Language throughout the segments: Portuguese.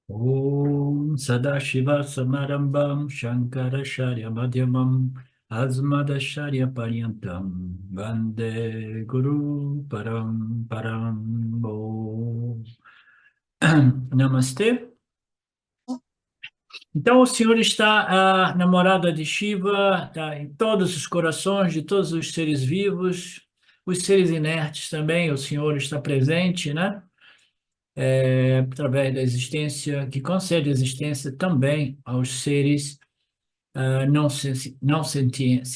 Om Sadashiva Samarambam Shankaracharya Madhyamam Asmadacharya Paryantam Vande Guru Param Om. Namastê. Então, o Senhor está, a namorada de Shiva, está em todos os corações de todos os seres vivos, os seres inertes também, o Senhor está presente, né? Através da existência, que concede existência também aos seres não sentientes,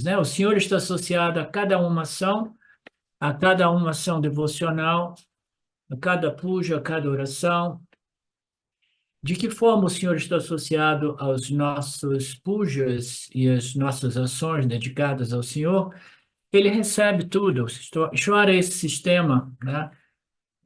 né? O Senhor está associado a cada uma ação devocional, a cada puja, a cada oração. De que forma o Senhor está associado aos nossos pujas e às nossas ações dedicadas ao Senhor? Ele recebe tudo. Ishvara é esse sistema, né?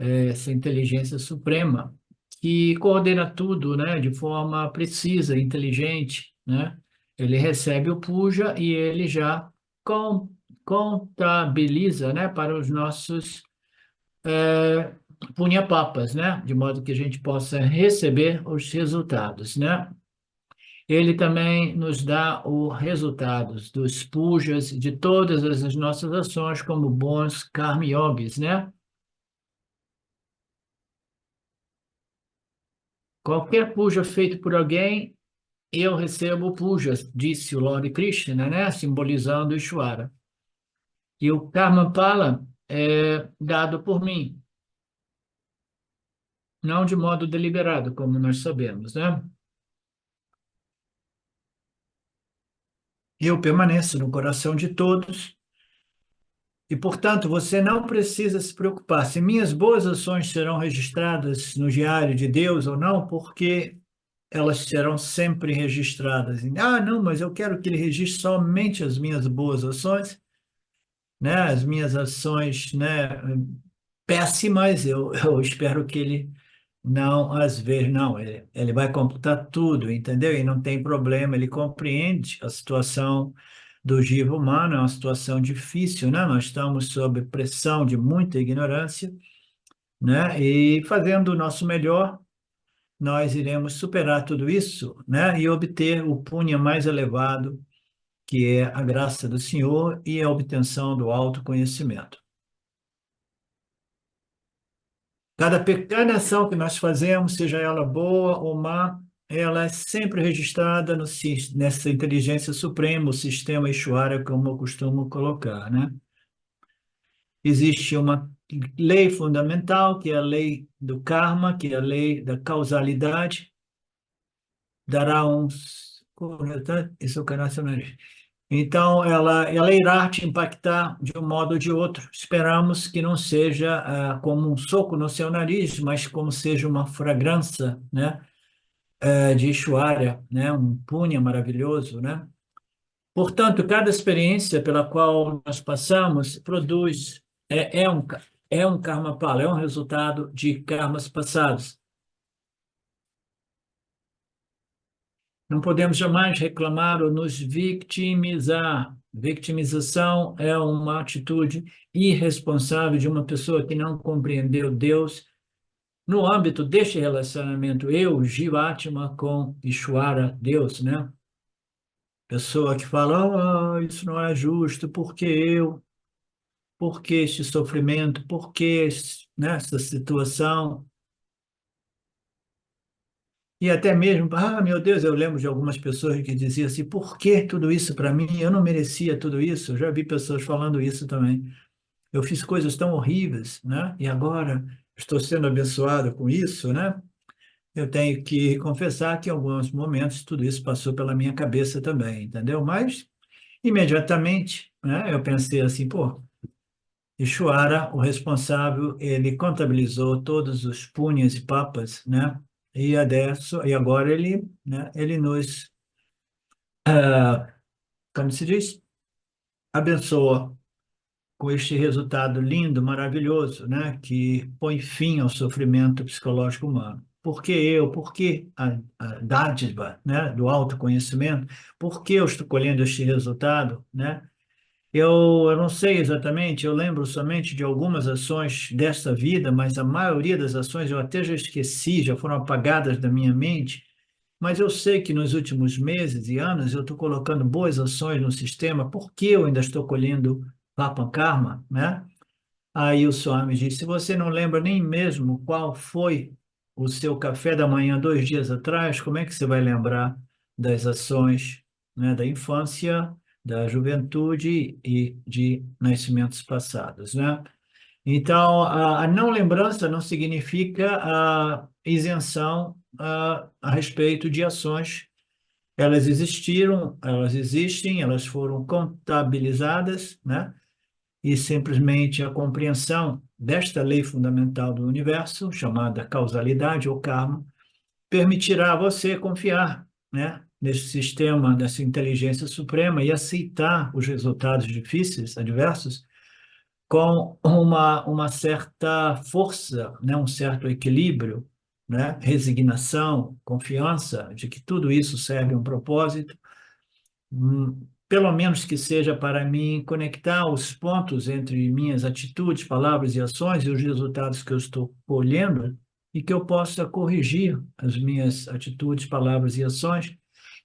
Essa inteligência suprema que coordena tudo, né, de forma precisa, inteligente, né? Ele recebe o puja e ele já con- contabiliza, né, para os nossos punha-papas, né, de modo que a gente possa receber os resultados, né? Ele também nos dá os resultados dos pujas de todas as nossas ações como bons karma yogis, né? Qualquer puja feito por alguém, eu recebo pujas, disse o Lord Krishna, né? Simbolizando Ishvara. E o Karma Pala é dado por mim, não de modo deliberado, como nós sabemos, né? Eu permaneço no coração de todos e, portanto, você não precisa se preocupar se minhas boas ações serão registradas no diário de Deus ou não, porque elas serão sempre registradas. Ah, não, mas eu quero que ele registre somente as minhas boas ações, né? As minhas ações, né, péssimas, eu espero que ele não as veja, não, ele vai computar tudo, entendeu? E não tem problema, ele compreende a situação do jiva humano, é uma situação difícil, né? Nós estamos sob pressão de muita ignorância, né? E fazendo o nosso melhor, nós iremos superar tudo isso, né? E obter o punha mais elevado, que é a graça do Senhor e a obtenção do autoconhecimento. Cada pequena ação que nós fazemos, seja ela boa ou má, ela é sempre registrada nessa inteligência suprema, o sistema Ishvara, como eu costumo colocar, né? Existe uma lei fundamental, que é a lei do karma, que é a lei da causalidade, dará uns... Isso é o então, ela irá te impactar de um modo ou de outro. Esperamos que não seja como um soco no seu nariz, mas como seja uma fragrância, né, de Ishwarya, né, um punha maravilhoso, né? Portanto, cada experiência pela qual nós passamos produz, é um karma pala, é um resultado de karmas passados. Não podemos jamais reclamar ou nos vitimizar. Vitimização é uma atitude irresponsável de uma pessoa que não compreendeu Deus no âmbito deste relacionamento eu, Jivatma, com Ishvara, Deus, né? Pessoa que fala, isso não é justo, por que eu? Por que este sofrimento? Por que nessa situação? E até mesmo, meu Deus, eu lembro de algumas pessoas que diziam assim, por que tudo isso para mim? Eu não merecia tudo isso. Eu já vi pessoas falando isso também. Eu fiz coisas tão horríveis, né? E agora estou sendo abençoado com isso, né? Eu tenho que confessar que em alguns momentos tudo isso passou pela minha cabeça também, entendeu? Mas imediatamente, né? Eu pensei assim, pô, Ishvara, o responsável, ele contabilizou todos os punhas e papas, né? E agora ele, né, ele nos, como se diz, abençoa com este resultado lindo, maravilhoso, né, que põe fim ao sofrimento psicológico humano. Por que eu? Por que a dádiva, né, do autoconhecimento? Por que eu estou colhendo este resultado, né? Eu não sei exatamente, eu lembro somente de algumas ações desta vida, mas a maioria das ações eu até já esqueci, já foram apagadas da minha mente. Mas eu sei que nos últimos meses e anos eu estou colocando boas ações no sistema, porque eu ainda estou colhendo Papan Karma, né? Aí o Swami disse: se você não lembra nem mesmo qual foi o seu café da manhã 2 dias atrás, como é que você vai lembrar das ações, né, da infância, da juventude e de nascimentos passados, né? Então, a não lembrança não significa a isenção a respeito de ações. Elas existiram, elas existem, elas foram contabilizadas, né? E simplesmente a compreensão desta lei fundamental do universo, chamada causalidade ou karma, permitirá a você confiar, né, nesse sistema, nessa inteligência suprema e aceitar os resultados difíceis, adversos, com uma certa força, né, um certo equilíbrio, né, resignação, confiança de que tudo isso serve a um propósito, pelo menos que seja para mim conectar os pontos entre minhas atitudes, palavras e ações e os resultados que eu estou colhendo e que eu possa corrigir as minhas atitudes, palavras e ações,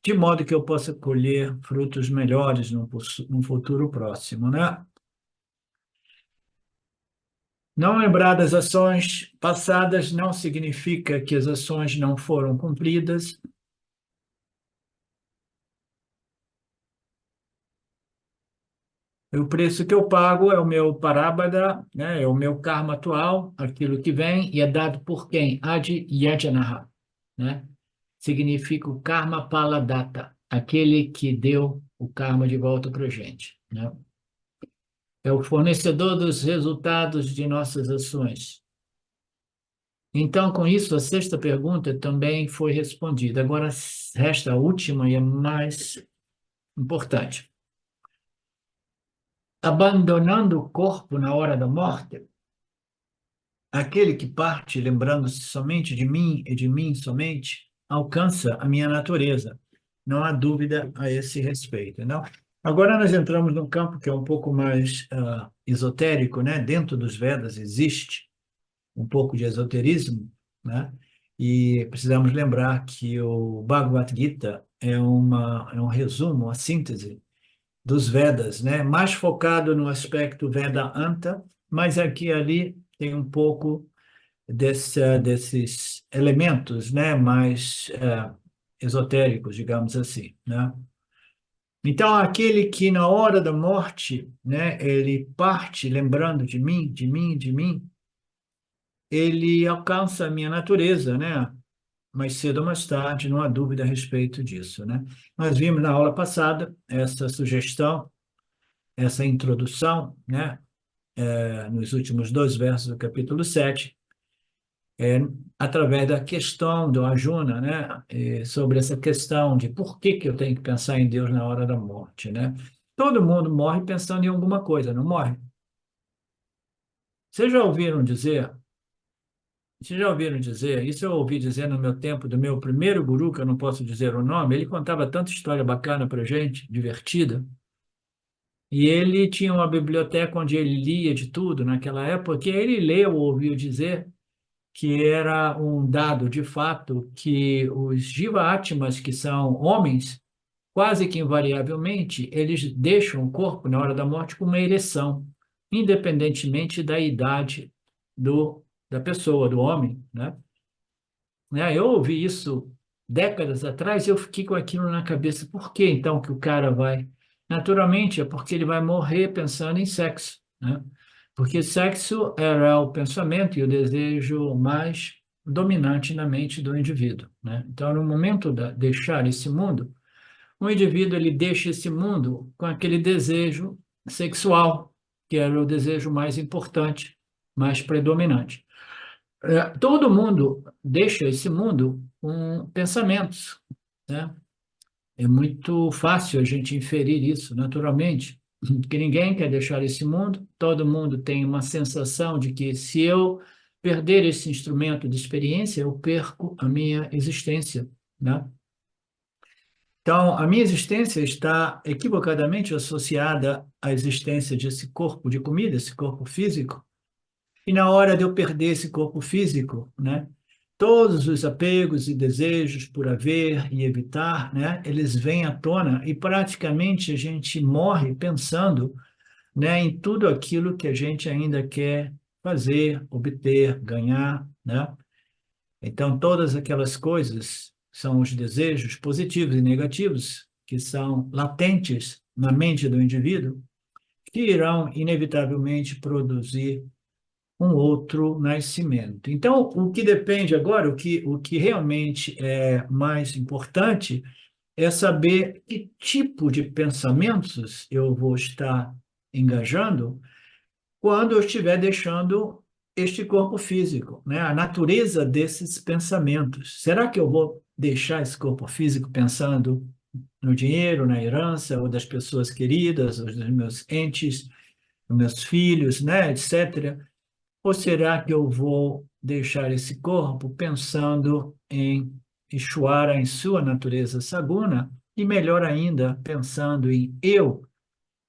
de modo que eu possa colher frutos melhores no futuro próximo, né? Não lembrar das ações passadas não significa que as ações não foram cumpridas. O preço que eu pago é o meu parábada, né? É o meu karma atual, aquilo que vem, e é dado por quem? Adi Yajanaha, né? Significa o karma paladata, aquele que deu o karma de volta para a gente, né? É o fornecedor dos resultados de nossas ações. Então, com isso, a sexta pergunta também foi respondida. Agora resta a última e a mais importante. Abandonando o corpo na hora da morte, aquele que parte lembrando-se somente de mim e de mim somente, alcança a minha natureza. Não há dúvida a esse respeito, não? Agora nós entramos num campo que é um pouco mais esotérico, né? Dentro dos Vedas existe um pouco de esoterismo, né? E precisamos lembrar que o Bhagavad Gita é um resumo, uma síntese dos Vedas, né? Mais focado no aspecto Vedanta, mas aqui e ali tem um pouco desses elementos, né? Mais esotéricos, digamos assim, né? Então, aquele que na hora da morte, né, ele parte lembrando de mim, de mim, de mim, ele alcança a minha natureza, né? Mais cedo ou mais tarde, não há dúvida a respeito disso, né? Nós vimos na aula passada essa sugestão, essa introdução, né? Nos últimos 2 versos do capítulo 7, é, através da questão do Arjuna, né? Sobre essa questão de por que que eu tenho que pensar em Deus na hora da morte, né? Todo mundo morre pensando em alguma coisa, não morre? Vocês já ouviram dizer Vocês já ouviram dizer, isso eu ouvi dizer no meu tempo, do meu primeiro guru, que eu não posso dizer o nome, ele contava tanta história bacana para gente, divertida, e ele tinha uma biblioteca onde ele lia de tudo naquela época, e ele leu ou ouviu dizer que era um dado de fato que os Jiva-Atmas, que são homens, quase que invariavelmente, eles deixam o corpo na hora da morte com uma ereção, independentemente da idade da pessoa, do homem, né? Né? Eu ouvi isso décadas atrás e eu fiquei com aquilo na cabeça. Por que então que o cara vai? Naturalmente, é porque ele vai morrer pensando em sexo, né? Porque sexo era o pensamento e o desejo mais dominante na mente do indivíduo, né? Então, no momento de deixar esse mundo, o indivíduo ele deixa esse mundo com aquele desejo sexual, que era o desejo mais importante, mais predominante. Todo mundo deixa esse mundo com pensamentos, né? É muito fácil a gente inferir isso naturalmente, que ninguém quer deixar esse mundo, todo mundo tem uma sensação de que se eu perder esse instrumento de experiência, eu perco a minha existência, né? Então, a minha existência está equivocadamente associada à existência desse corpo de comida, esse corpo físico. E na hora de eu perder esse corpo físico, né, todos os apegos e desejos por haver e evitar, né, eles vêm à tona e praticamente a gente morre pensando, né, em tudo aquilo que a gente ainda quer fazer, obter, ganhar, né? Então, todas aquelas coisas são os desejos positivos e negativos que são latentes na mente do indivíduo, que irão inevitavelmente produzir um outro nascimento. Então, o que depende agora, o que realmente é mais importante, é saber que tipo de pensamentos eu vou estar engajando quando eu estiver deixando este corpo físico, né? A natureza desses pensamentos. Será que eu vou deixar esse corpo físico pensando no dinheiro, na herança, ou das pessoas queridas, ou dos meus entes, dos meus filhos, né, etc. Ou será que eu vou deixar esse corpo pensando em Ishvara, em sua natureza saguna, e melhor ainda, pensando em eu,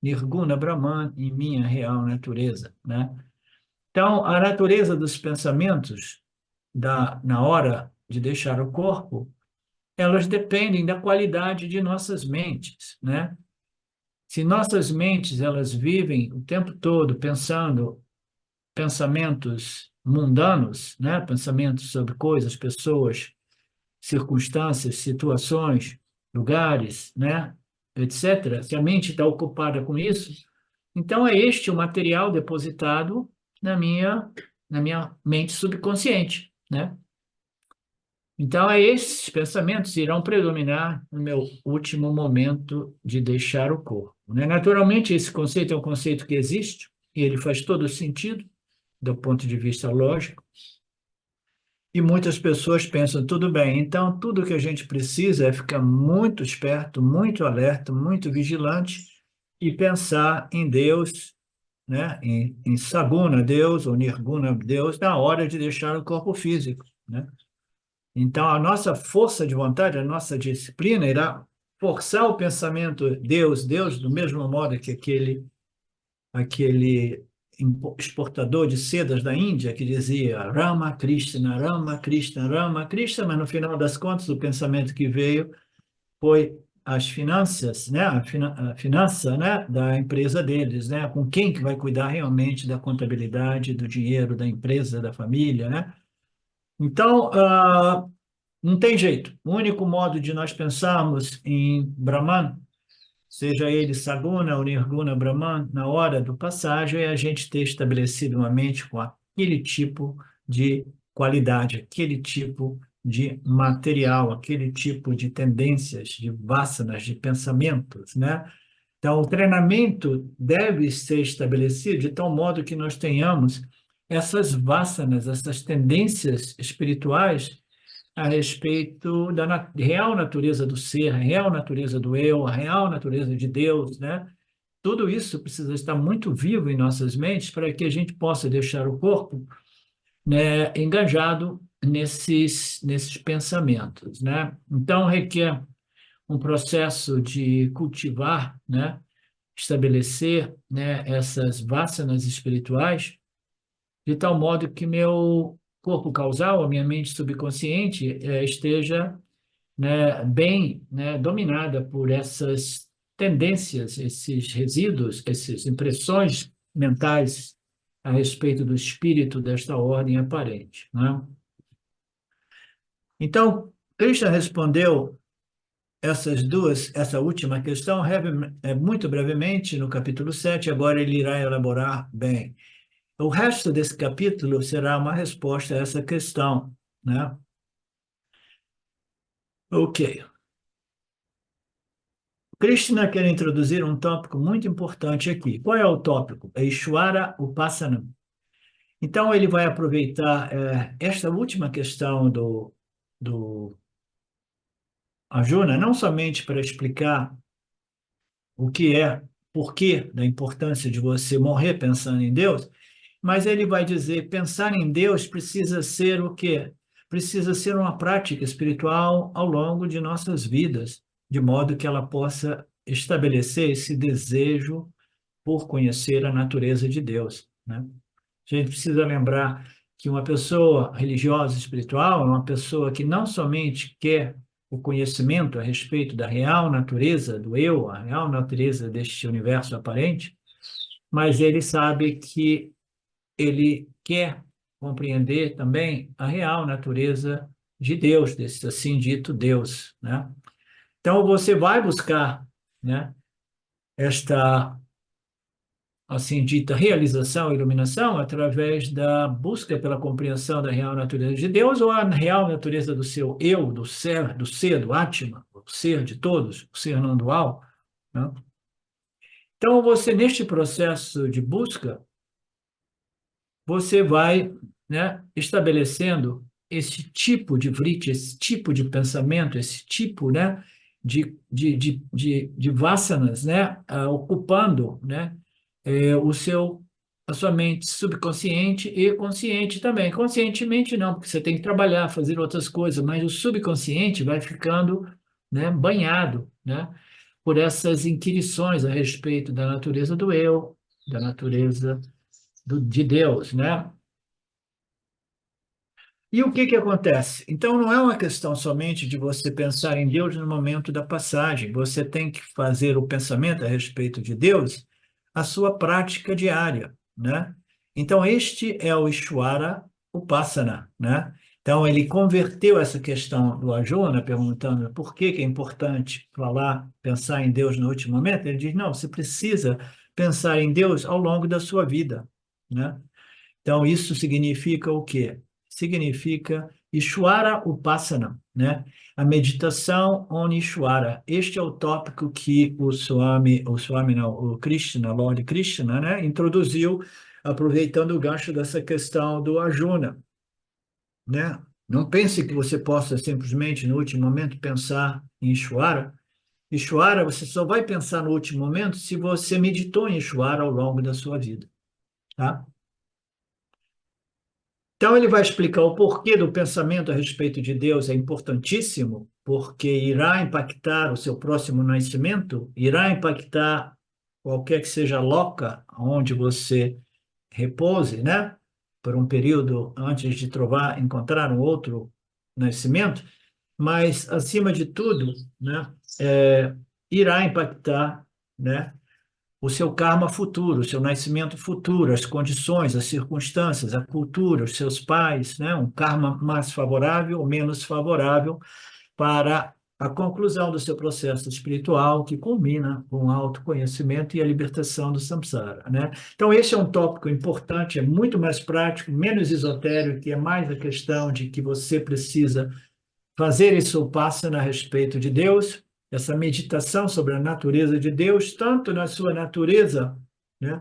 Nirguna Brahman, em minha real natureza, né? Então, a natureza dos pensamentos na hora de deixar o corpo, elas dependem da qualidade de nossas mentes, né? Se nossas mentes elas vivem o tempo todo pensando pensamentos mundanos, né? Pensamentos sobre coisas, pessoas, circunstâncias, situações, lugares, né? etc. Se a mente está ocupada com isso, então é este o material depositado na minha mente subconsciente, né? Então, esses pensamentos irão predominar no meu último momento de deixar o corpo, né? Naturalmente, esse conceito é um conceito que existe e ele faz todo sentido do ponto de vista lógico. E muitas pessoas pensam, tudo bem, então tudo que a gente precisa é ficar muito esperto, muito alerta, muito vigilante e pensar em Deus, né? Em Saguna, Deus, ou Nirguna, Deus, na hora de deixar o corpo físico, né? Então, a nossa força de vontade, a nossa disciplina irá forçar o pensamento Deus, Deus, do mesmo modo que aquele exportador de sedas da Índia que dizia Rama Krishna, Rama Krishna, Rama Krishna, mas no final das contas o pensamento que veio foi as finanças, né, a finança, né, da empresa deles, né, com quem que vai cuidar realmente da contabilidade, do dinheiro da empresa, da família, né? Então, não tem jeito. O único modo de nós pensarmos em Brahman, seja ele Saguna ou Nirguna Brahman, na hora do passágio, é a gente ter estabelecido uma mente com aquele tipo de qualidade, aquele tipo de material, aquele tipo de tendências, de vasanas, de pensamentos, né? Então, o treinamento deve ser estabelecido de tal modo que nós tenhamos essas vasanas, essas tendências espirituais a respeito da real natureza do ser, a real natureza do eu, a real natureza de Deus, né? Tudo isso precisa estar muito vivo em nossas mentes para que a gente possa deixar o corpo, né, engajado nesses pensamentos, né? Então, requer um processo de cultivar, né, estabelecer, né, essas vasanas espirituais, de tal modo que meu corpo causal, a minha mente subconsciente, esteja, né, bem, né, dominada por essas tendências, esses resíduos, essas impressões mentais a respeito do espírito desta ordem aparente, né? Então, Krishna respondeu essa última questão muito brevemente no capítulo 7. Agora ele irá elaborar bem. O resto desse capítulo será uma resposta a essa questão, né? Ok. Krishna quer introduzir um tópico muito importante aqui. Qual é o tópico? É Ishvara Upasanam. Então, ele vai aproveitar esta última questão do Arjuna, não somente para explicar o que é, porquê da importância de você morrer pensando em Deus, mas ele vai dizer, pensar em Deus precisa ser o quê? Precisa ser uma prática espiritual ao longo de nossas vidas, de modo que ela possa estabelecer esse desejo por conhecer a natureza de Deus, né? A gente precisa lembrar que uma pessoa religiosa, espiritual, é uma pessoa que não somente quer o conhecimento a respeito da real natureza do eu, a real natureza deste universo aparente, mas ele sabe que ele quer compreender também a real natureza de Deus, desse assim dito Deus, né? Então você vai buscar, né, esta assim dita realização, iluminação, através da busca pela compreensão da real natureza de Deus ou a real natureza do seu eu, do ser, do Atma, o ser de todos, o ser não dual, né? Então, você, neste processo de busca, você vai, né, estabelecendo esse tipo de vritti, esse tipo de pensamento, esse tipo, né, de vasanas, né, ocupando, né, a sua mente subconsciente e consciente também. Conscientemente não, porque você tem que trabalhar, fazer outras coisas, mas o subconsciente vai ficando, né, banhado, né, por essas inquirições a respeito da natureza do eu, da natureza de Deus, né? E o que que acontece? Então, não é uma questão somente de você pensar em Deus no momento da passagem. Você tem que fazer o pensamento a respeito de Deus a sua prática diária, né? Então, este é o Ishvara Upasana, né? Então, ele converteu essa questão do Arjuna, perguntando por que que é importante falar, pensar em Deus no último momento. Ele diz, não, você precisa pensar em Deus ao longo da sua vida, né? Então, isso significa o quê? Significa Ishwara Upasana, né? A meditação on Ishwara. Este é o tópico que o Swami não, o Krishna, Lord Krishna, né, introduziu, aproveitando o gancho dessa questão do Arjuna, né? Não pense que você possa simplesmente, no último momento, pensar em Ishwara. Ishwara, você só vai pensar no último momento se você meditou em Ishwara ao longo da sua vida, tá? Então, ele vai explicar o porquê do pensamento a respeito de Deus é importantíssimo, porque irá impactar o seu próximo nascimento, irá impactar qualquer que seja a loca onde você repouse, né? Por um período antes de trovar, encontrar um outro nascimento, mas, acima de tudo, né? Irá impactar, né, o seu karma futuro, o seu nascimento futuro, as condições, as circunstâncias, a cultura, os seus pais, né? Um karma mais favorável ou menos favorável para a conclusão do seu processo espiritual, que culmina com o autoconhecimento e a libertação do samsara, né? Então, esse é um tópico importante, é muito mais prático, menos esotérico, que é mais a questão de que você precisa fazer esse upasana a respeito de Deus, essa meditação sobre a natureza de Deus, tanto na sua natureza, né,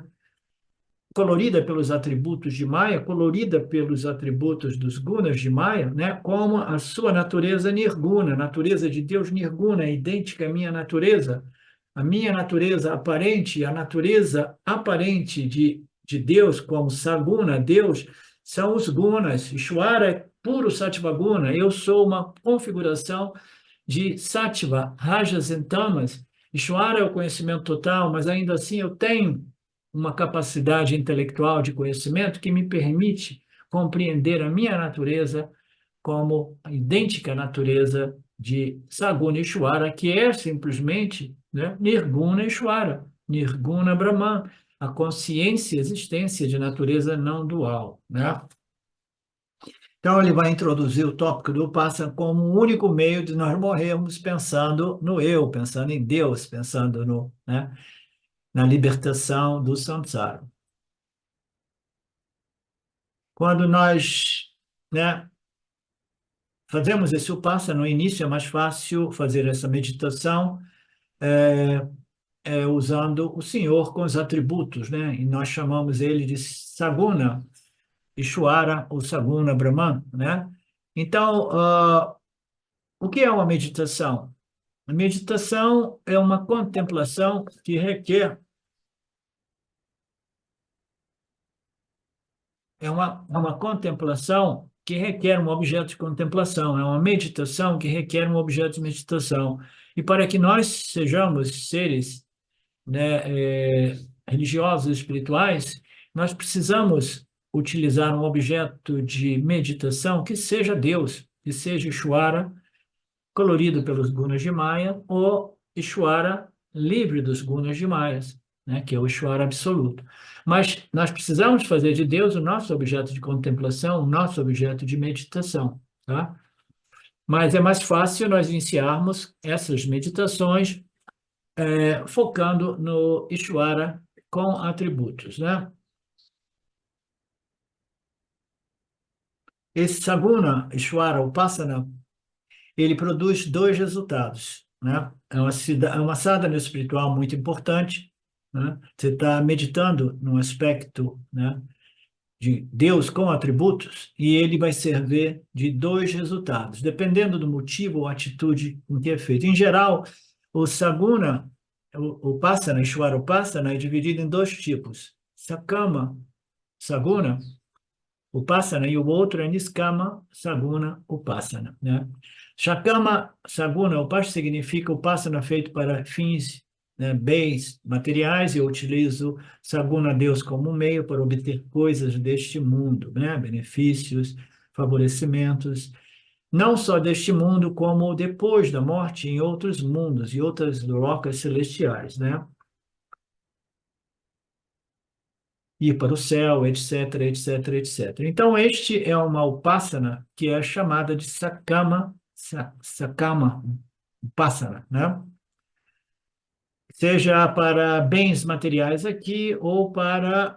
colorida pelos atributos de Maya, colorida pelos atributos dos gunas de Maya, né, como a sua natureza nirguna, a natureza de Deus nirguna, é idêntica à minha natureza. A minha natureza aparente e a natureza aparente de Deus, como Saguna, Deus, são os gunas. Ishvara é puro Sattva Guna. Eu sou uma configuração de Sattva, Rajas e Tamas. Ishvara é o conhecimento total, mas ainda assim eu tenho uma capacidade intelectual de conhecimento que me permite compreender a minha natureza como a idêntica natureza de Saguna Ishvara, que é simplesmente, né, Nirguna Ishvara, Nirguna Brahman, a consciência e existência de natureza não dual, né? Então, ele vai introduzir o tópico do Upasana como o único meio de nós morrermos pensando no eu, pensando em Deus, pensando no, né, na libertação do samsara. Quando nós, né, fazemos esse Upasana, no início é mais fácil fazer essa meditação usando o Senhor com os atributos, né? E nós chamamos ele de Saguna, Ishvara ou Saguna Brahman, né? Então, o que é uma meditação? A meditação é uma contemplação que requer, é uma contemplação que requer um objeto de contemplação, é uma meditação que requer um objeto de meditação. E para que nós sejamos seres, né, religiosos, espirituais, nós precisamos utilizar um objeto de meditação que seja Deus, que seja Ishvara, colorido pelos gunas de Maya, ou Ishvara livre dos gunas de Maya, né, que é o Ishvara absoluto. Mas nós precisamos fazer de Deus o nosso objeto de contemplação, o nosso objeto de meditação, tá? Mas é mais fácil nós iniciarmos essas meditações focando no Ishvara com atributos, né? Esse Saguna, Ishvara, Upasana, ele produz dois resultados, né? É uma sadhana espiritual muito importante, né? Você está meditando num aspecto, né, de Deus com atributos e ele vai servir de dois resultados, dependendo do motivo ou atitude com que é feito. Em geral, o Saguna, o Upasana, Ishvara Upasana, é dividido em dois tipos: Sakama, Saguna, Upasana, e o outro é Niskama, Saguna, Upasana, né? Shakama, Saguna, Upasana significa Upasana feito para fins, né, bens materiais. Eu utilizo Saguna, Deus, como meio para obter coisas deste mundo, né? Benefícios, favorecimentos, não só deste mundo, como depois da morte em outros mundos e outras locas celestiais, né? Ir para o céu, etc, etc, etc. Então, este é uma upasana que é chamada de sakama upasana, né? Seja para bens materiais aqui ou para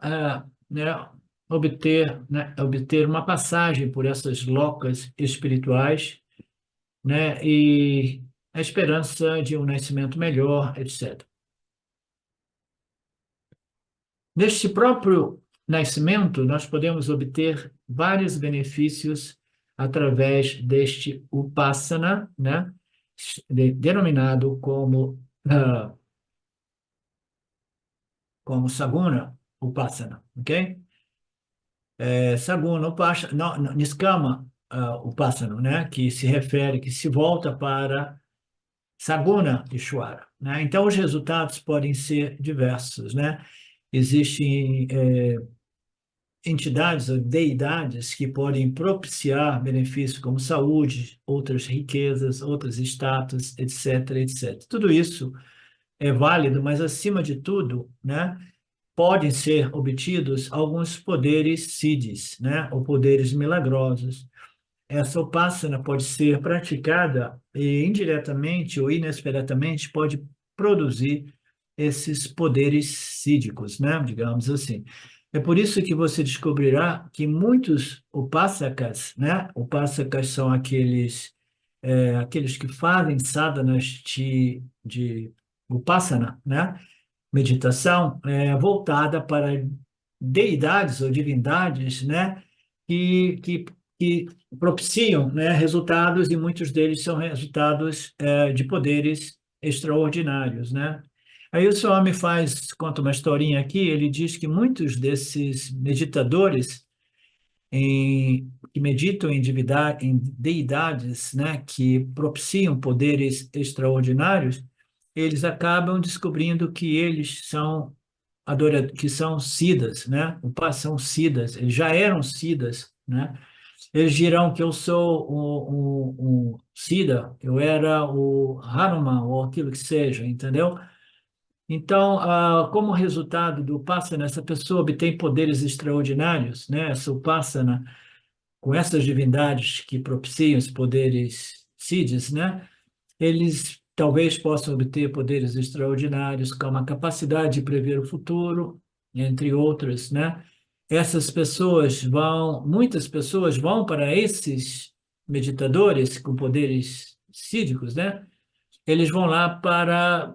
né, obter uma passagem por essas locas espirituais, né? E a esperança de um nascimento melhor, etc. Neste próprio nascimento, nós podemos obter vários benefícios através deste Upasana, né? Denominado como Saguna Upasana, ok? Saguna Upasana, não, não, Niskama Upasana, né? Que se refere, que se volta para Saguna Ishvara, né? Então, os resultados podem ser diversos, né? Existem entidades ou deidades que podem propiciar benefícios como saúde, outras riquezas, outros status, etc, etc. Tudo isso é válido, mas acima de tudo, né, podem ser obtidos alguns poderes siddhis, né, ou poderes milagrosos. Essa upasana pode ser praticada e indiretamente ou inesperadamente pode produzir esses poderes sídicos, né? Digamos assim. É por isso que você descobrirá que muitos upasakas, né? Upasakas são aqueles que fazem sadhanas de upasana, né? Meditação voltada para deidades ou divindades, né? Que propiciam, né, resultados, e muitos deles são resultados de poderes extraordinários, né? Aí o Swami conta uma historinha aqui. Ele diz que muitos desses meditadores que meditam em deidades, né, que propiciam poderes extraordinários, eles acabam descobrindo que eles são que são siddhas, né? São siddhas, eles já eram siddhas, né? Eles dirão que eu sou um siddha, eu era o Hanuman, ou aquilo que seja, entendeu? Então, como resultado do Upasana, essa pessoa obtém poderes extraordinários, né? Essa Upasana, com essas divindades que propiciam os poderes siddhis, né? Eles talvez possam obter poderes extraordinários, como a capacidade de prever o futuro, entre outras, né? Muitas pessoas vão para esses meditadores com poderes sídicos, né? Eles vão lá para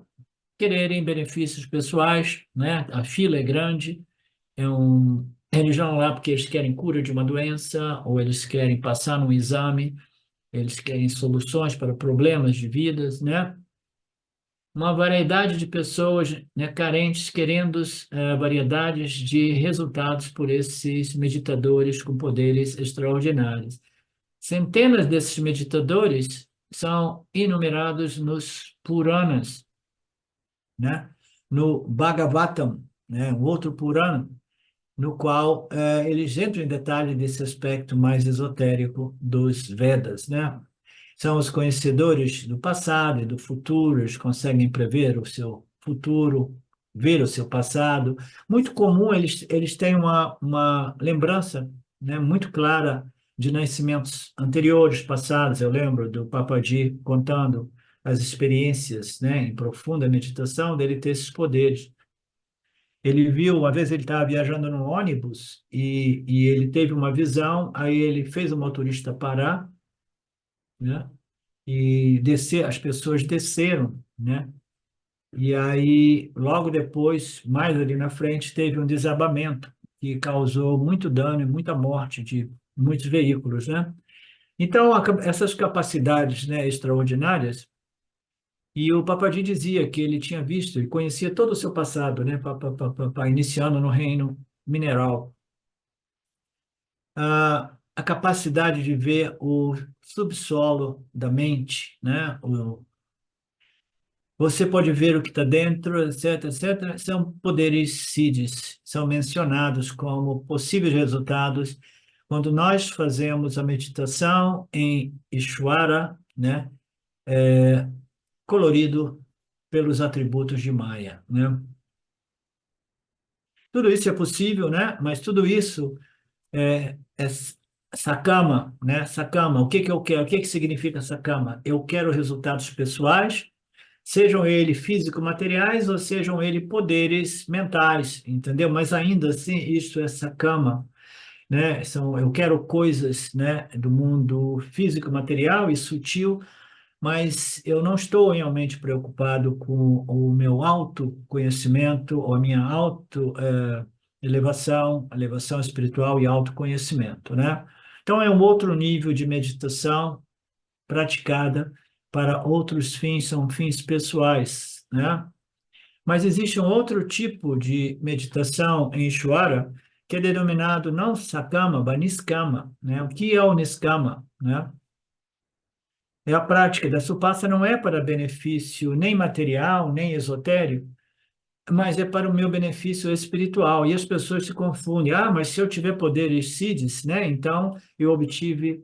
quererem benefícios pessoais, né? A fila é grande, eles vão lá porque eles querem cura de uma doença, ou eles querem passar num exame, eles querem soluções para problemas de vidas, né? uma variedade de pessoas, né, carentes, querendo variedades de resultados por esses meditadores com poderes extraordinários. Centenas desses meditadores são enumerados nos Puranas, né? No Bhagavatam, né? Um outro Purana, no qual eles entram em detalhe desse aspecto mais esotérico dos Vedas, né? São os conhecedores do passado e do futuro, eles conseguem prever o seu futuro, ver o seu passado. Muito comum, eles têm uma lembrança, né, muito clara de nascimentos anteriores, passados. Eu lembro do Papaji contando as experiências, né, em profunda meditação, dele ter esses poderes. Ele viu, uma vez ele estava viajando no ônibus e ele teve uma visão, aí ele fez o motorista parar, né? E descer, as pessoas desceram, né? E aí, logo depois, mais ali na frente, teve um desabamento que causou muito dano e muita morte de muitos veículos, né? Então, essas capacidades, né, extraordinárias, e o Papaji dizia que ele tinha visto e conhecia todo o seu passado, né, iniciando no reino mineral. A capacidade de ver o subsolo da mente, né, você pode ver o que está dentro, etc, etc. São poderes sídis, são mencionados como possíveis resultados quando nós fazemos a meditação em Ishvara, né, colorido pelos atributos de Maya, né? Tudo isso é possível, né? Mas tudo isso é sakama, né? Sakama, o que que eu quero? O que que significa sakama? Eu quero resultados pessoais, sejam eles físico-materiais ou sejam eles poderes mentais, entendeu? Mas ainda assim, isso é sakama, né? Eu quero coisas, né, do mundo físico-material e sutil, mas eu não estou realmente preocupado com o meu autoconhecimento ou a minha elevação, elevação espiritual e autoconhecimento, né? Então, é um outro nível de meditação praticada para outros fins, são fins pessoais, né? Mas existe um outro tipo de meditação em Ishvara que é denominado não sakama, mas niskama, né? O que é o niskama, né? É a prática da Supassana não é para benefício nem material, nem esotérico, mas é para o meu benefício espiritual. E as pessoas se confundem. Ah, mas se eu tiver poderes siddhis, né? Então eu obtive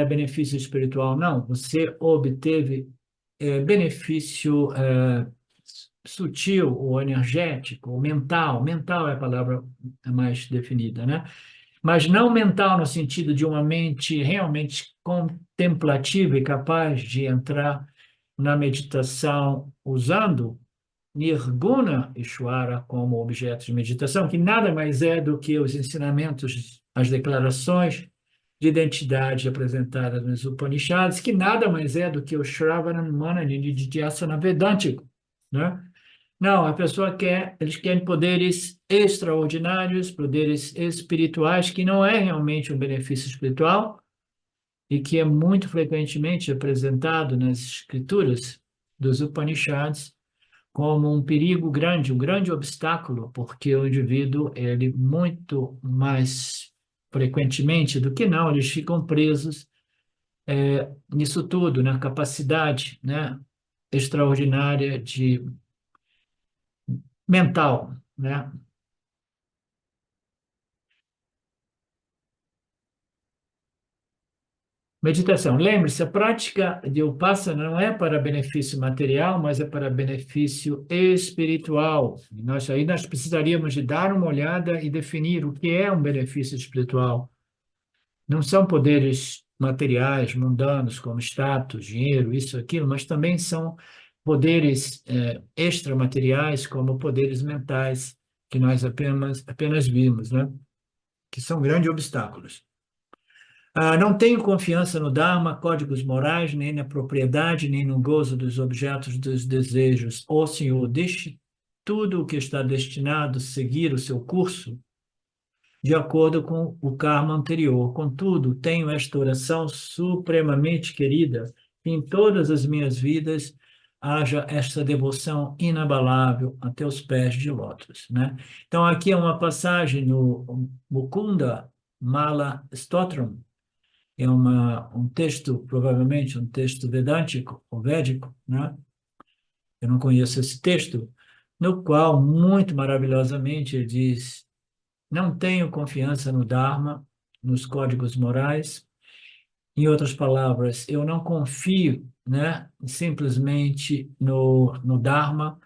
benefício espiritual. Não, você obteve benefício sutil ou energético, ou mental. Mental é a palavra mais definida, né? Mas não mental no sentido de uma mente realmente contemplativa e capaz de entrar na meditação usando Nirguna Ishvara como objeto de meditação, que nada mais é do que os ensinamentos, as declarações de identidade apresentadas nos Upanishads, que nada mais é do que o Shravana Manani de Nidhyasana Vedântico, né? Não, a pessoa eles querem poderes extraordinários, poderes espirituais, que não é realmente um benefício espiritual e que é muito frequentemente apresentado nas escrituras dos Upanishads como um perigo grande, um grande obstáculo, porque o indivíduo, ele muito mais frequentemente do que não, eles ficam presos nisso tudo, na capacidade, né, extraordinária de mental, né? Meditação. Lembre-se, a prática de Upasana não é para benefício material, mas é para benefício espiritual. E nós precisaríamos de dar uma olhada e definir o que é um benefício espiritual. Não são poderes materiais, mundanos, como status, dinheiro, isso, aquilo, mas também são poderes extramateriais, como poderes mentais, que nós apenas vimos, né? Que são grandes obstáculos. Não tenho confiança no Dharma, códigos morais, nem na propriedade, nem no gozo dos objetos dos desejos. Ó Senhor, deixe tudo o que está destinado a seguir o seu curso de acordo com o karma anterior. Contudo, tenho esta oração supremamente querida em todas as minhas vidas haja esta devoção inabalável até os pés de lótus, né? Então, aqui é uma passagem no Mukunda Mala Stotram, é um texto, provavelmente um texto vedântico ou védico, né? Eu não conheço esse texto, no qual, muito maravilhosamente, ele diz: não tenho confiança no Dharma, nos códigos morais. Em outras palavras, eu não confio, né, simplesmente no Dharma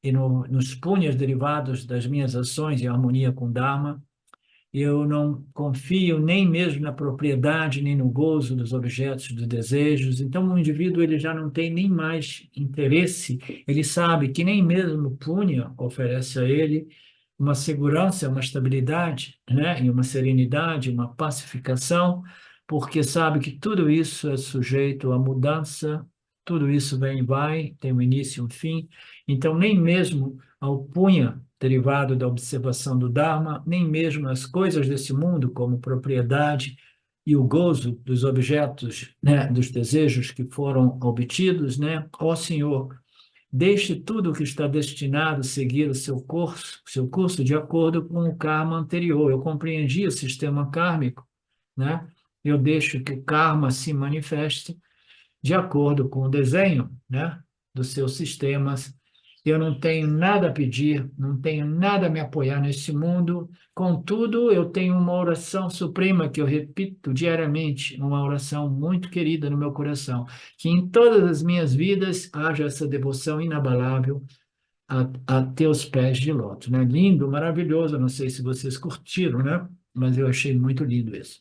e nos punhas derivados das minhas ações em harmonia com o Dharma. Eu não confio nem mesmo na propriedade, nem no gozo dos objetos dos desejos. Então, o indivíduo ele já não tem nem mais interesse, ele sabe que nem mesmo o punha oferece a ele uma segurança, uma estabilidade, né? E uma serenidade, uma pacificação, porque sabe que tudo isso é sujeito à mudança, tudo isso vem e vai, tem um início e um fim. Então, nem mesmo ao punha derivado da observação do Dharma, nem mesmo as coisas desse mundo, como propriedade e o gozo dos objetos, né, dos desejos que foram obtidos, né? Ó Senhor, deixe tudo o que está destinado a seguir o seu curso de acordo com o karma anterior. Eu compreendi o sistema kármico, né? Eu deixo que o karma se manifeste de acordo com o desenho, né, dos seus sistemas. Eu não tenho nada a pedir, não tenho nada a me apoiar nesse mundo. Contudo, eu tenho uma oração suprema que eu repito diariamente, uma oração muito querida no meu coração, que em todas as minhas vidas haja essa devoção inabalável a teus pés de lótus, né? Lindo, maravilhoso. Não sei se vocês curtiram, né? Mas eu achei muito lindo isso.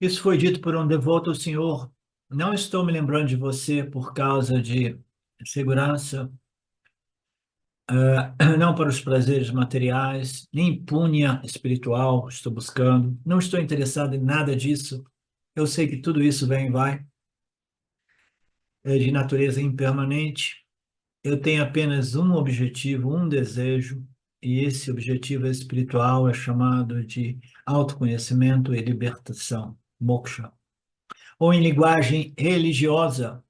Isso foi dito por um devoto ao Senhor. Não estou me lembrando de você por causa de segurança, não para os prazeres materiais, nem punha espiritual estou buscando. Não estou interessado em nada disso. Eu sei que tudo isso vem e vai, é de natureza impermanente. Eu tenho apenas um objetivo, um desejo, e esse objetivo espiritual é chamado de autoconhecimento e libertação, moksha. Ou em linguagem religiosa,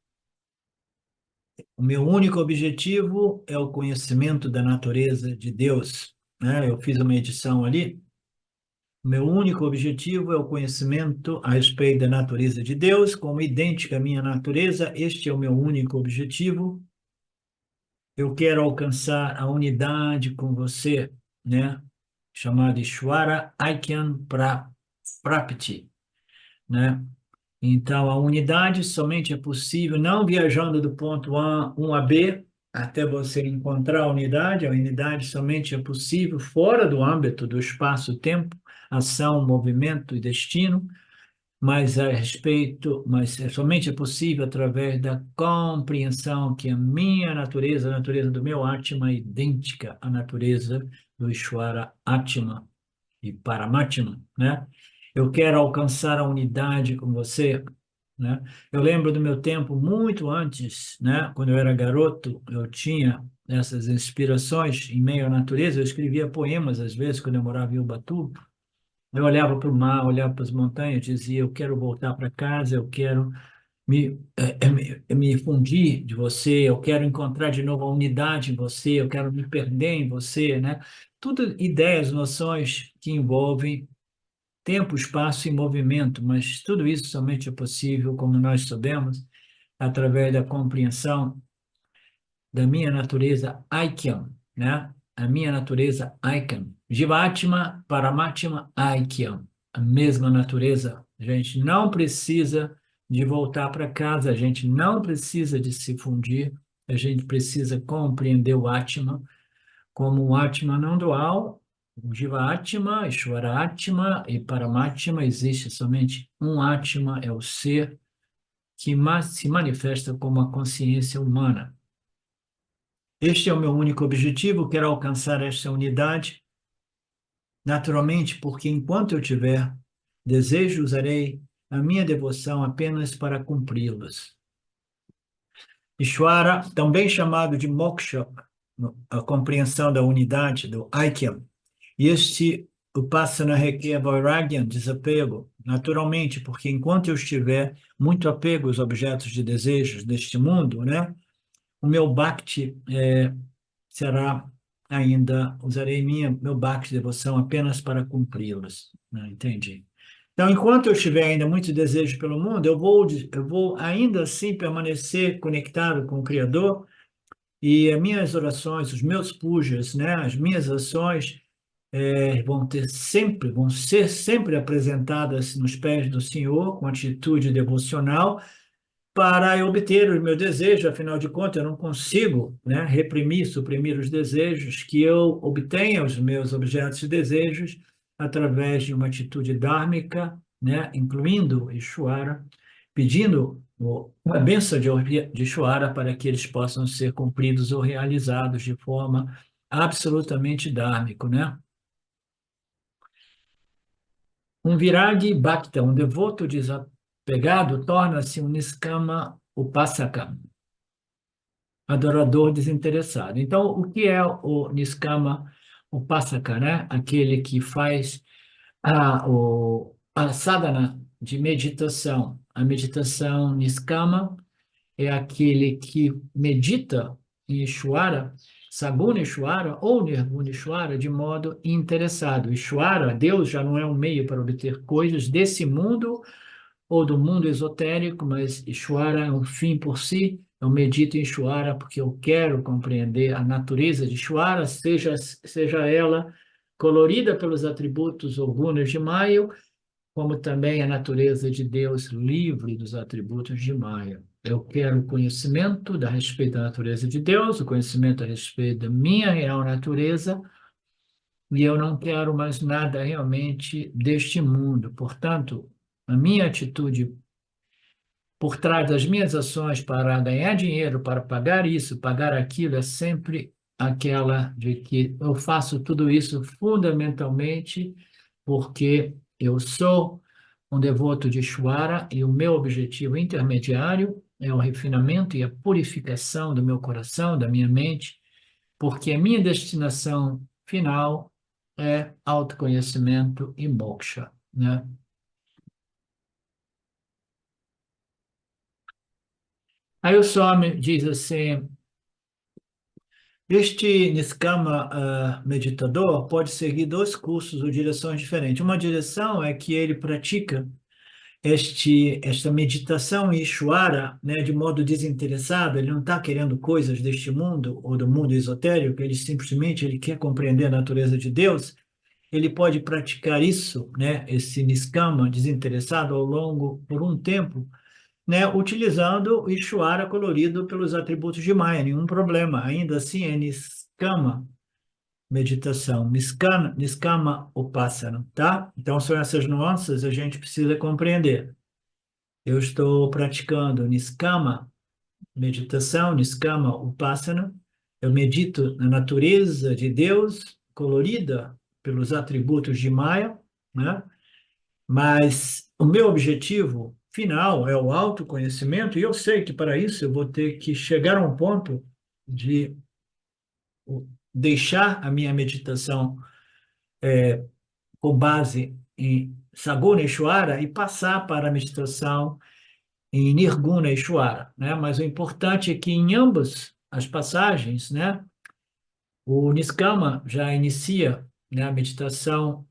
o meu único objetivo é o conhecimento da natureza de Deus, né? Eu fiz uma edição ali. O meu único objetivo é o conhecimento a respeito da natureza de Deus, como idêntica à minha natureza. Este é o meu único objetivo. Eu quero alcançar a unidade com você, né? Chamada Ishvara Aikyan Prapti, né? Então, a unidade somente é possível não viajando do ponto A, 1 a B, até você encontrar a unidade somente é possível fora do âmbito do espaço-tempo, ação, movimento e destino, mas somente é possível através da compreensão que a minha natureza, a natureza do meu Atma, é idêntica à natureza do Ishvara Atma e Paramatma, né? Eu quero alcançar a unidade com você, né? Eu lembro do meu tempo muito antes, né? Quando eu era garoto, eu tinha essas inspirações em meio à natureza. Eu escrevia poemas às vezes quando eu morava em Ubatuba. Eu olhava para o mar, olhava para as montanhas, dizia: eu quero voltar para casa, eu quero me fundir de você, eu quero encontrar de novo a unidade em você, eu quero me perder em você, né? Tudo ideias, noções que envolvem tempo, espaço e movimento, mas tudo isso somente é possível, como nós sabemos, através da compreensão da minha natureza Aikyam, né? A minha natureza Aikyam. Jivatma, Paramatma, Aikyam. A mesma natureza. A gente não precisa de voltar para casa, a gente não precisa de se fundir, a gente precisa compreender o Atma como um Atma não dual, o Jiva Atma, Ishvara Atma e Paramatma. Existe somente um Atma, é o ser que se manifesta como a consciência humana. Este é o meu único objetivo, quero alcançar esta unidade, naturalmente, porque enquanto eu tiver desejo, usarei a minha devoção apenas para cumpri-los. Ishvara, também chamado de moksha, a compreensão da unidade, do Aikyam, E este Upasana requer Vairagyan, desapego, naturalmente, porque enquanto eu estiver muito apego aos objetos de desejos deste mundo, né, o meu Bhakti será ainda, usarei meu Bhakti de devoção apenas para cumpri-los, né, entendi. Então, enquanto eu tiver ainda muito desejo pelo mundo, eu vou ainda assim permanecer conectado com o Criador, e as minhas orações, os meus pujas, né, as minhas ações vão ser sempre apresentadas nos pés do Senhor com atitude devocional para eu obter o meu desejo. Afinal de contas, eu não consigo, né, reprimir, suprimir os desejos, que eu obtenha os meus objetos de desejos através de uma atitude dármica, né, incluindo Ishvara, pedindo a bênção de Ishvara para que eles possam ser cumpridos ou realizados de forma absolutamente dármica, né? Um viragi bhakta, um devoto desapegado, torna-se um niskama upasaka, adorador desinteressado. Então, o que é o niskama upasaka, né? Aquele que faz a sadhana de meditação. A meditação niskama é aquele que medita em Ishvara, Saguna Ishvara ou Nirguna Ishvara de modo interessado. Ishvara, Deus, já não é um meio para obter coisas desse mundo ou do mundo esotérico, mas Ishvara é um fim por si. Eu medito em Ishvara porque eu quero compreender a natureza de Ishvara, seja ela colorida pelos atributos ou gunas de Maya, como também a natureza de Deus livre dos atributos de Maya. Eu quero o conhecimento a respeito da natureza de Deus, o conhecimento a respeito da minha real natureza, e eu não quero mais nada realmente deste mundo. Portanto, a minha atitude por trás das minhas ações para ganhar dinheiro, para pagar isso, pagar aquilo, é sempre aquela de que eu faço tudo isso fundamentalmente porque eu sou um devoto de Ishvara e o meu objetivo intermediário é o refinamento e a purificação do meu coração, da minha mente, porque a minha destinação final é autoconhecimento e moksha, né? Aí o Swami diz assim: este Niskama meditador pode seguir dois cursos ou direções diferentes. Uma direção é que ele pratica esta meditação em Ishvara, né, de modo desinteressado. Ele não está querendo coisas deste mundo ou do mundo esotérico, ele quer compreender a natureza de Deus. Ele pode praticar isso, né, esse Niskama desinteressado ao longo, por um tempo, né, utilizando o Ishvara colorido pelos atributos de Maya, nenhum problema. Ainda assim, é Niskama meditação, Niskama Upasana, tá? Então, são essas nuances que a gente precisa compreender. Eu estou praticando Niskama meditação, Niskama Upasana. Eu medito na natureza de Deus, colorida pelos atributos de Maya, né? Mas o meu objetivo final é o autoconhecimento, e eu sei que para isso eu vou ter que chegar a um ponto de deixar a minha meditação com base em Saguna Ishvara e passar para a meditação em Nirguna Ishvara, né? Mas o importante é que em ambas as passagens, né, o Niskama já inicia, né, a meditação,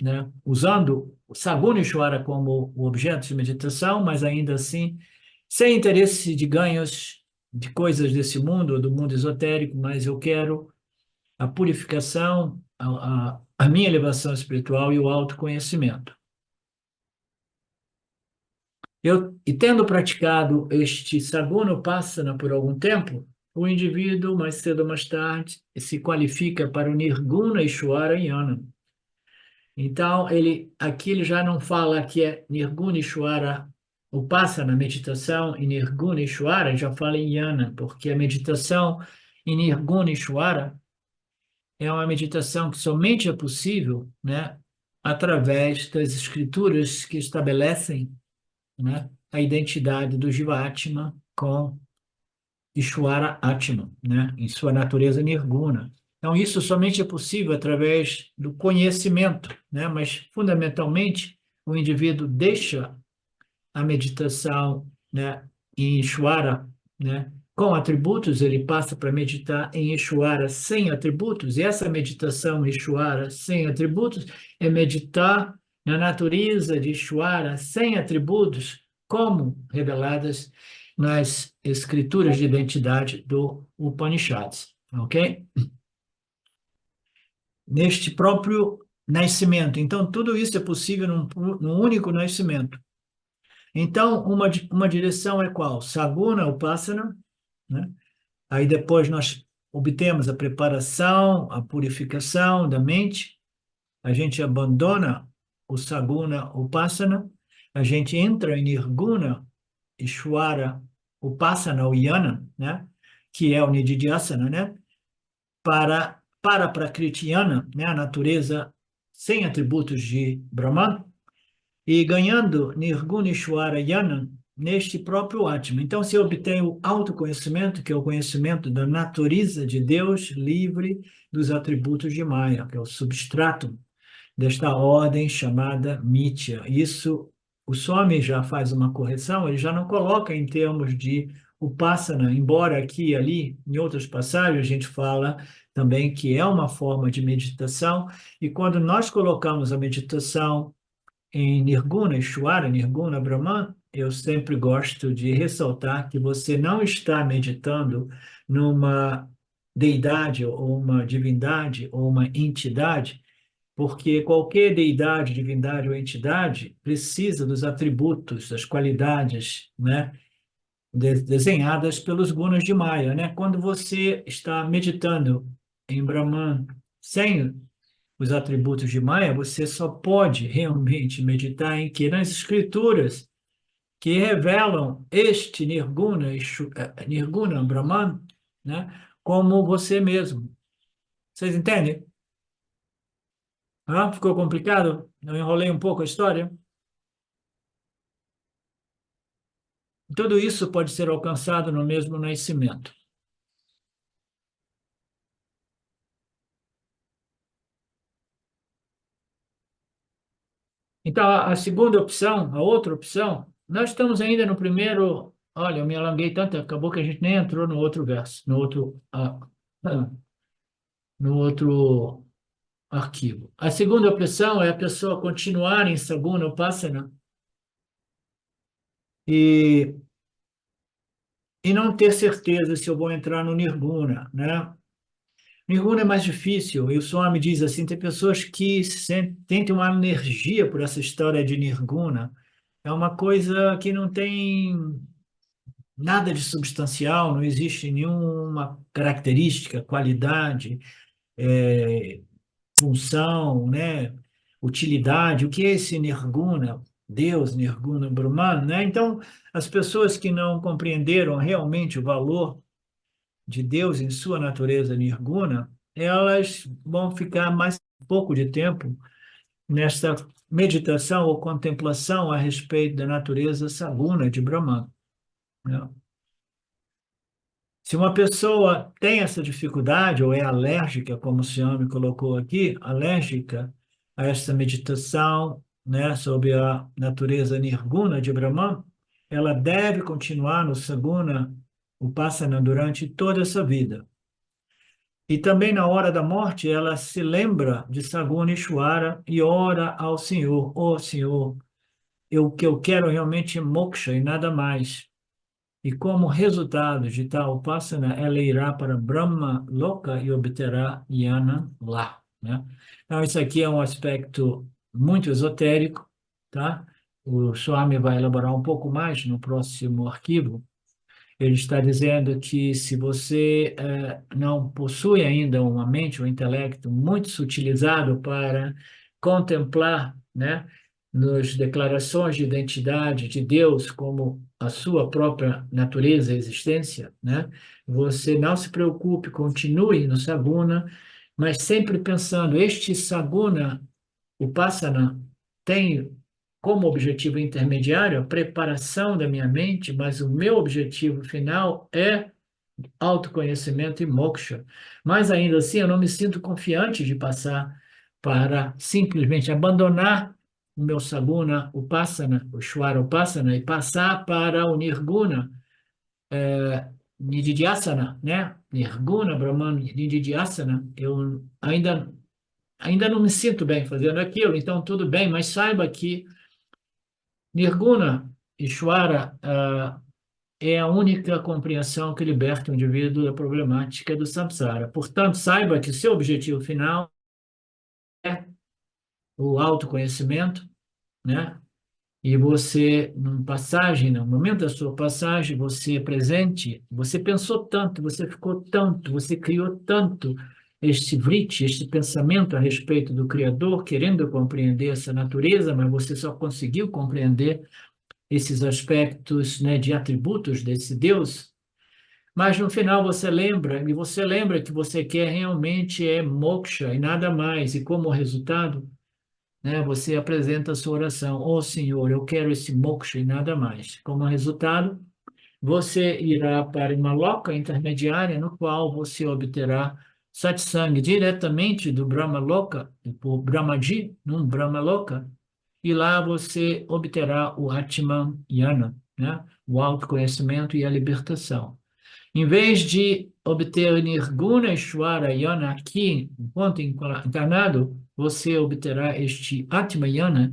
né, usando o Saguna Ishvara como o objeto de meditação, mas ainda assim sem interesse de ganhos de coisas desse mundo, do mundo esotérico, mas eu quero a purificação, a minha elevação espiritual e o autoconhecimento. E tendo praticado este Saguna Upasana por algum tempo, o indivíduo, mais cedo ou mais tarde, se qualifica para o Nirguna Ishvara Jnana. Então, aqui ele já não fala que é Nirguna Ishvara Upasana, meditação, e Nirguna Ishvara, ele já fala em Jnana, porque a meditação em Nirguna Ishvara é uma meditação que somente é possível, né, através das escrituras que estabelecem, né, a identidade do Jivatma com Ishvara Atma, né, em sua natureza nirguna. Então, isso somente é possível através do conhecimento, né? Mas, fundamentalmente, o indivíduo deixa a meditação, né, em Ishvara, né, com atributos, ele passa para meditar em Ishvara sem atributos, e essa meditação em Ishvara sem atributos é meditar na natureza de Ishvara sem atributos, como reveladas nas escrituras de identidade do Upanishads, ok? Neste próprio nascimento. Então, tudo isso é possível num único nascimento. Então, uma direção é qual? Saguna, Upasana, né? Aí depois nós obtemos a preparação, a purificação da mente, a gente abandona o Saguna, Upasana, a gente entra em Nirguna, Ishvara, Upasana, o Yana, né? Que é o Nididhyasana, né? Para Prakriti-yana, né? A natureza sem atributos de Brahman, e ganhando Nirguna Ishvara Yana neste próprio Atma. Então, se eu obtenho o autoconhecimento, que é o conhecimento da natureza de Deus livre dos atributos de Maya, que é o substrato desta ordem chamada Mithya. Isso, o Swami já faz uma correção, ele já não coloca em termos de Upasana, embora aqui e ali, em outras passagens, a gente fala também que é uma forma de meditação, e quando nós colocamos a meditação em Nirguna, Ishvara, Nirguna, Brahman, eu sempre gosto de ressaltar que você não está meditando numa deidade ou uma divindade ou uma entidade, porque qualquer deidade, divindade ou entidade precisa dos atributos, das qualidades, né, desenhadas pelos gunas de Maya, né? Quando você está meditando em Brahman sem os atributos de Maya, você só pode realmente meditar em que nas escrituras que revelam este Nirguna, Nirguna Brahman, né, como você mesmo. Vocês entendem? Ah, ficou complicado? Eu enrolei um pouco a história. Tudo isso pode ser alcançado no mesmo nascimento. Então, a segunda opção, a outra opção, nós estamos ainda no primeiro. Olha, eu me alonguei tanto, acabou que a gente nem entrou no outro verso, no outro arquivo. A segunda opção é a pessoa continuar em Saguna Upassana e, e não ter certeza se eu vou entrar no Nirguna, né? Nirguna é mais difícil, e o Swami diz assim, tem pessoas que sentem uma energia por essa história de Nirguna, é uma coisa que não tem nada de substancial, não existe nenhuma característica, qualidade, é, função, né? Utilidade, o que é esse Nirguna? Deus, Nirguna Brahman, né? Então, as pessoas que não compreenderam realmente o valor de Deus em sua natureza Nirguna, elas vão ficar mais um pouco de tempo nesta meditação ou contemplação a respeito da natureza Saguna de Brahman, né? Se uma pessoa tem essa dificuldade ou é alérgica, como o senhor me colocou aqui, alérgica a essa meditação, né, sobre a natureza nirguna de Brahman, ela deve continuar no Saguna Upasana durante toda essa vida. E também na hora da morte, ela se lembra de Saguna Ishvara e ora ao Senhor: Ó Senhor, o que eu quero realmente é moksha e nada mais. E como resultado de tal upasana, ela irá para Brahma Loka e obterá Jnana lá, né? Então, isso aqui é um aspecto muito esotérico, tá? O Swami vai elaborar um pouco mais no próximo arquivo. Ele está dizendo que se você não possui ainda uma mente, um intelecto muito sutilizado para contemplar, né, nas declarações de identidade de Deus como a sua própria natureza e existência, né, você não se preocupe, continue no Saguna, mas sempre pensando, este Saguna Upasana tem como objetivo intermediário a preparação da minha mente, mas o meu objetivo final é autoconhecimento e moksha. Mas ainda assim, eu não me sinto confiante de passar para simplesmente abandonar o meu saguna, upasana, o shvara upasana, e passar para o nirguna, nididhyasana, né? Nirguna, Brahman, nididhyasana. Eu ainda não me sinto bem fazendo aquilo, então tudo bem, mas saiba que nirguna, Ishvara, é a única compreensão que liberta o indivíduo da problemática do samsara. Portanto, saiba que seu objetivo final é o autoconhecimento, né? E você, numa passagem, no momento da sua passagem, você é presente, você pensou tanto, você ficou tanto, você criou tanto este vriti, este pensamento a respeito do Criador, querendo compreender essa natureza, mas você só conseguiu compreender esses aspectos, né, de atributos desse Deus. Mas no final você lembra, e você lembra que você quer realmente é moksha e nada mais, e como resultado, né, você apresenta a sua oração: ó Senhor, eu quero esse moksha e nada mais. Como resultado, você irá para uma loca intermediária, no qual você obterá satsang diretamente do Brahma Loka, por Brahmaji, num Brahma Loka, e lá você obterá o Atman Yana, né, o autoconhecimento e a libertação. Em vez de obter Nirguna Ishvara Yana aqui, enquanto encarnado, você obterá este Atma Yana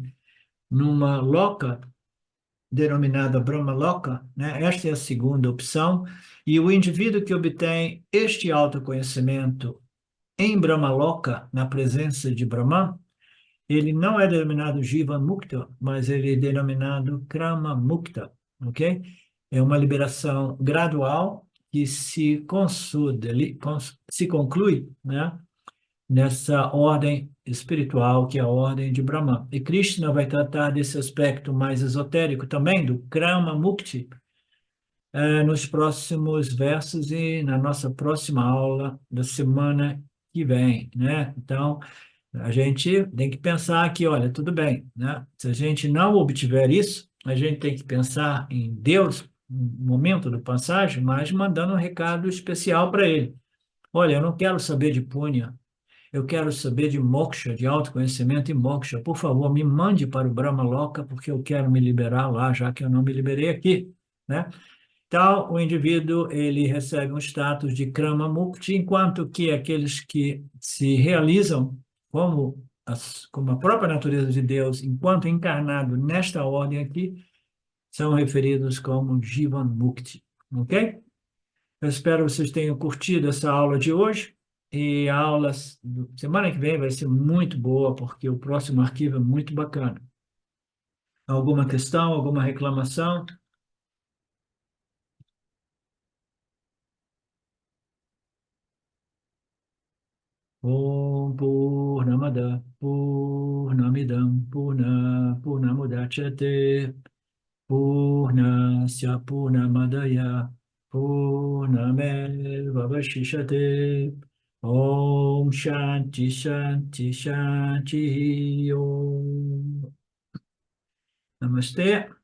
numa loca denominada Brahma Loka, né? Esta é a segunda opção. E o indivíduo que obtém este autoconhecimento em Brahma Loka, na presença de Brahman, ele não é denominado Jiva Mukta, mas ele é denominado Krama Mukta, ok? É uma liberação gradual que se conclui, né, nessa ordem espiritual que é a ordem de Brahman. E Krishna vai tratar desse aspecto mais esotérico também, do Krama Mukti, nos próximos versos e na nossa próxima aula da semana que vem, né? Então, a gente tem que pensar que, olha, tudo bem, né? Se a gente não obtiver isso, a gente tem que pensar em Deus no momento da passagem, mas mandando um recado especial para ele. Olha, eu não quero saber de punha, eu quero saber de moksha, de autoconhecimento e moksha. Por favor, me mande para o Brahma Loka, porque eu quero me liberar lá, já que eu não me liberei aqui, né? Então, o indivíduo ele recebe um status de Krama Mukti, enquanto que aqueles que se realizam como a própria natureza de Deus, enquanto encarnado nesta ordem aqui, são referidos como Jivan Mukti, ok? Eu espero que vocês tenham curtido essa aula de hoje, e a aula semana que vem vai ser muito boa, porque o próximo arquivo é muito bacana. Alguma questão, alguma reclamação? Om Purnamada Purnamidam Purnamudachyate Purnasya Purnamadaya Purnameva Vashishyate Om Shanti Shanti Shanti Om Namaste.